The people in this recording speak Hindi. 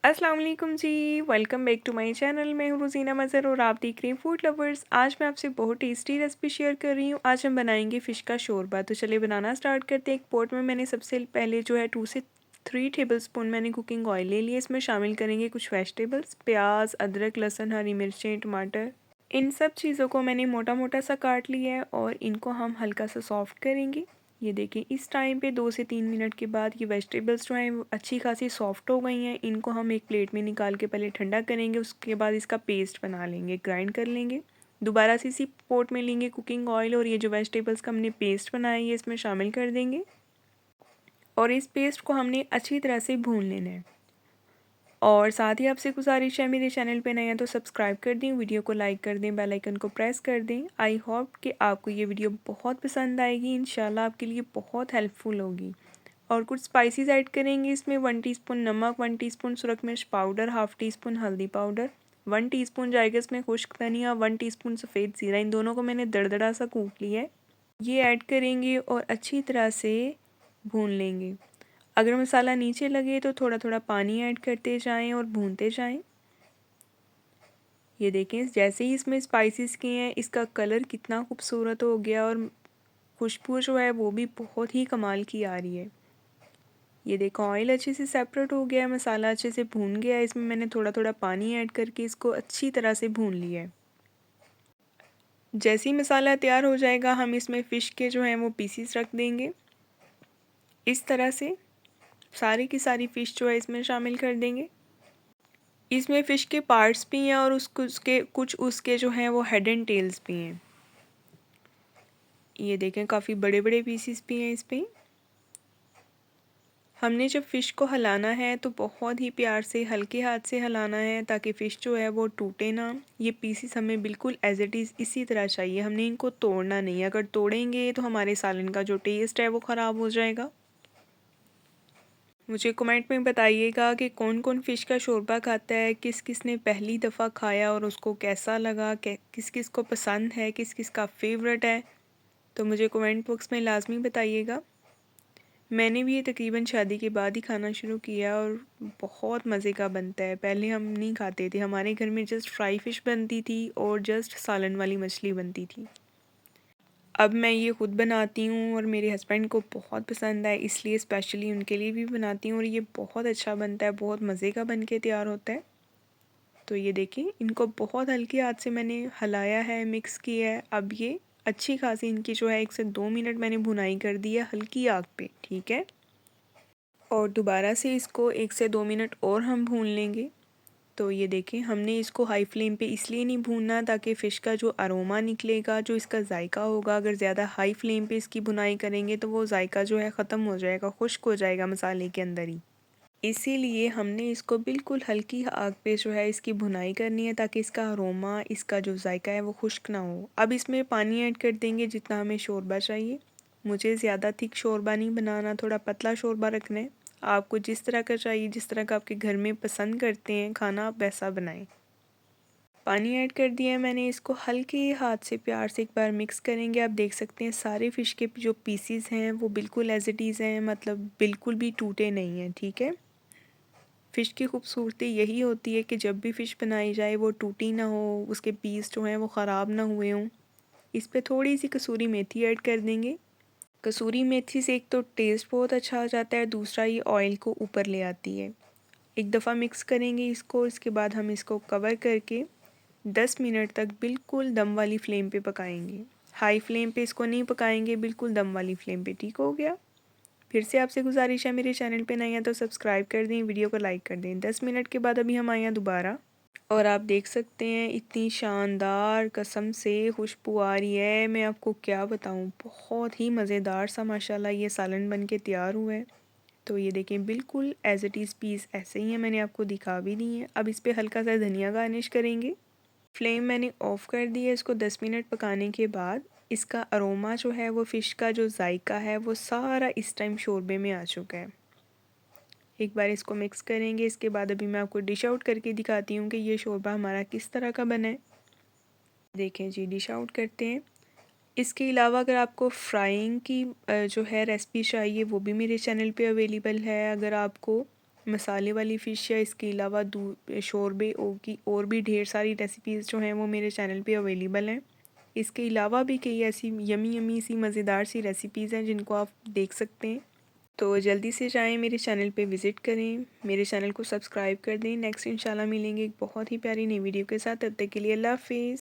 अस्सलाम वालेकुम जी। Welcome back to my channel. मैं हूँ रोज़ीना मज़हर और आप देख रहे हैं फूड लवर्स। आज मैं आपसे बहुत टेस्टी रेसिपी शेयर कर रही हूँ। आज हम बनाएंगे फ़िश का शोरबा। तो चलिए बनाना स्टार्ट करते हैं। एक पॉट में मैंने सबसे पहले जो है 2 से 3 टेबलस्पून मैंने कुकिंग ऑयल ले लिया। इसमें शामिल करेंगे कुछ वेजिटेबल्स, प्याज, अदरक, लहसुन, हरी मिर्चें, टमाटर। इन सब चीज़ों को मैंने मोटा मोटा सा काट लिया है और इनको हम हल्का सा सॉफ्ट करेंगे। ये देखिए इस टाइम पे 2 से 3 मिनट के बाद ये वेजिटेबल्स जो हैं वो अच्छी खासी सॉफ्ट हो गई हैं। इनको हम एक प्लेट में निकाल के पहले ठंडा करेंगे, उसके बाद इसका पेस्ट बना लेंगे, ग्राइंड कर लेंगे। दोबारा से इसी पोट में लेंगे कुकिंग ऑयल और ये जो वेजिटेबल्स का हमने पेस्ट बनाया है ये इसमें शामिल कर देंगे और इस पेस्ट को हमने अच्छी तरह से भून लेना है। और साथ ही आपसे गुजारिश है, मेरे चैनल पे नए हैं तो सब्सक्राइब कर दें, वीडियो को लाइक कर दें, बेल आइकन को प्रेस कर दें। आई होप कि आपको ये वीडियो बहुत पसंद आएगी, इंशाल्लाह आपके लिए बहुत हेल्पफुल होगी। और कुछ स्पाइसेस ऐड करेंगे इसमें 1 टीस्पून नमक, 1 टीस्पून सुरख मिर्च पाउडर, हाफ़ टी स्पून हल्दी पाउडर, 1 टीस्पून जाएगा इसमें खुश्क धनिया, 1 टीस्पून सफ़ेद ज़ीरा। इन दोनों को मैंने दरदरा सा कूट लिया है। ये ऐड करेंगे और अच्छी तरह से भून लेंगे। अगर मसाला नीचे लगे तो थोड़ा थोड़ा पानी ऐड करते जाएं और भूनते जाएं। ये देखें जैसे ही इसमें स्पाइसेस किए हैं इसका कलर कितना खूबसूरत हो गया और खुशबू जो है वो भी बहुत ही कमाल की आ रही है। ये देखो ऑयल अच्छे से सेपरेट हो गया है, मसाला अच्छे से भून गया है। इसमें मैंने थोड़ा थोड़ा पानी ऐड करके इसको अच्छी तरह से भून लिया है। जैसे ही मसाला तैयार हो जाएगा हम इसमें फ़िश के जो हैं वो पीसीस रख देंगे। इस तरह से सारी की सारी फ़िश जो है इसमें शामिल कर देंगे। इसमें फ़िश के पार्ट्स भी हैं और उसके कुछ उसके जो हैं वो हेड एंड टेल्स भी हैं। ये देखें काफ़ी बड़े बड़े पीसीस भी हैं इस पे। हमने जब फ़िश को हिलाना है तो बहुत ही प्यार से हल्के हाथ से हिलाना है ताकि फ़िश जो है वो टूटे ना। ये पीसीस हमें बिल्कुल एज इट इज़ इसी तरह चाहिए, हमने इनको तोड़ना नहीं। अगर तोड़ेंगे तो हमारे सालन का जो टेस्ट है वो ख़राब हो जाएगा। मुझे कमेंट में बताइएगा कि कौन कौन फ़िश का शोरबा खाता है, किस किस ने पहली दफ़ा खाया और उसको कैसा लगा, किस किस को पसंद है, किस किस का फेवरेट है। तो मुझे कमेंट बॉक्स में लाजमी बताइएगा। मैंने भी ये तकरीबन शादी के बाद ही खाना शुरू किया और बहुत मज़े का बनता है। पहले हम नहीं खाते थे, हमारे घर में जस्ट फ्राई फ़िश बनती थी और जस्ट सालन वाली मछली बनती थी। अब मैं ये ख़ुद बनाती हूँ और मेरे हस्बैंड को बहुत पसंद है, इसलिए स्पेशली उनके लिए भी बनाती हूँ और ये बहुत अच्छा बनता है, बहुत मज़े का बन के तैयार होता है। तो ये देखिए इनको बहुत हल्के हाथ से मैंने हिलाया है, मिक्स किया है। अब ये अच्छी खासी इनकी जो है 1 से 2 मिनट मैंने भुनाई कर दी है हल्की आग पे, ठीक है। और दोबारा से इसको 1 से 2 मिनट और हम भून लेंगे। तो ये देखें हमने इसको हाई फ्लेम पे इसलिए नहीं भूनना ताकि फ़िश का जो अरोमा निकलेगा, जो इसका जायका होगा, अगर ज़्यादा हाई फ्लेम पे इसकी भुनाई करेंगे तो वो जायका जो है ख़त्म हो जाएगा, खुश्क हो जाएगा मसाले के अंदर ही। इसीलिए हमने इसको बिल्कुल हल्की आग पे जो है इसकी भुनाई करनी है ताकि इसका अरोमा, इसका जो जायका है वो खुश्क ना हो। अब इसमें पानी ऐड कर देंगे जितना हमें शोरबा चाहिए। मुझे ज़्यादा थिक शोरबा नहीं बनाना, थोड़ा पतला शोरबा रखना है। आपको जिस तरह का चाहिए, जिस तरह का आपके घर में पसंद करते हैं खाना, आप वैसा बनाएं। पानी ऐड कर दिया है मैंने, इसको हल्के हाथ से प्यार से एक बार मिक्स करेंगे। आप देख सकते हैं सारे फ़िश के जो पीसीज हैं वो बिल्कुल एज इट इज़ हैं, मतलब बिल्कुल भी टूटे नहीं हैं, ठीक है। फ़िश की खूबसूरती यही होती है कि जब भी फ़िश बनाई जाए वो टूटी ना हो, उसके पीस जो हैं वो ख़राब ना हुए हों। इस पे थोड़ी सी कसूरी मेथी ऐड कर देंगे। कसूरी मेथी से एक तो टेस्ट बहुत अच्छा आ जाता है, दूसरा ये ऑयल को ऊपर ले आती है। एक दफ़ा मिक्स करेंगे इसको, इसके बाद हम इसको कवर करके 10 मिनट तक बिल्कुल दम वाली फ्लेम पे पकाएंगे। हाई फ्लेम पे इसको नहीं पकाएंगे, बिल्कुल दम वाली फ्लेम पे, ठीक हो गया। फिर से आपसे गुजारिश है, मेरे चैनल पे नए हैं तो सब्सक्राइब कर दें, वीडियो को लाइक कर दें। 10 मिनट के बाद अभी हम आए हैं दोबारा और आप देख सकते हैं इतनी शानदार कसम से खुशबू आ रही है, मैं आपको क्या बताऊं। बहुत ही मज़ेदार सा माशाल्लाह ये सालन बन के तैयार हुआ है। तो ये देखें बिल्कुल एज इट इज़ पीस ऐसे ही है, मैंने आपको दिखा भी दी है। अब इस पर हल्का सा धनिया गार्निश करेंगे। फ्लेम मैंने ऑफ़ कर दी है। इसको 10 मिनट पकाने के बाद इसका अरोमा जो है वो फ़िश का जो जायका है वो सारा इस टाइम शोरबे में आ चुका है। एक बार इसको मिक्स करेंगे, इसके बाद अभी मैं आपको डिश आउट करके दिखाती हूँ कि ये शोरबा हमारा किस तरह का बना है। देखें जी, डिश आउट करते हैं। इसके अलावा अगर आपको फ्राइंग की जो है रेसिपी चाहिए वो भी मेरे चैनल पे अवेलेबल है। अगर आपको मसाले वाली फ़िश या इसके अलावा शोरबे की और भी ढेर सारी रेसिपीज़ जो हैं वो मेरे चैनल पे अवेलेबल हैं। इसके अलावा भी कई ऐसी यमी यमी सी मज़ेदार सी रेसिपीज़ हैं जिनको आप देख सकते हैं। तो जल्दी से जाएं मेरे चैनल पे विज़िट करें, मेरे चैनल को सब्सक्राइब कर दें। नेक्स्ट इंशाल्लाह मिलेंगे एक बहुत ही प्यारी नई वीडियो के साथ। तब तक के लिए अल्लाह हाफ़िज़।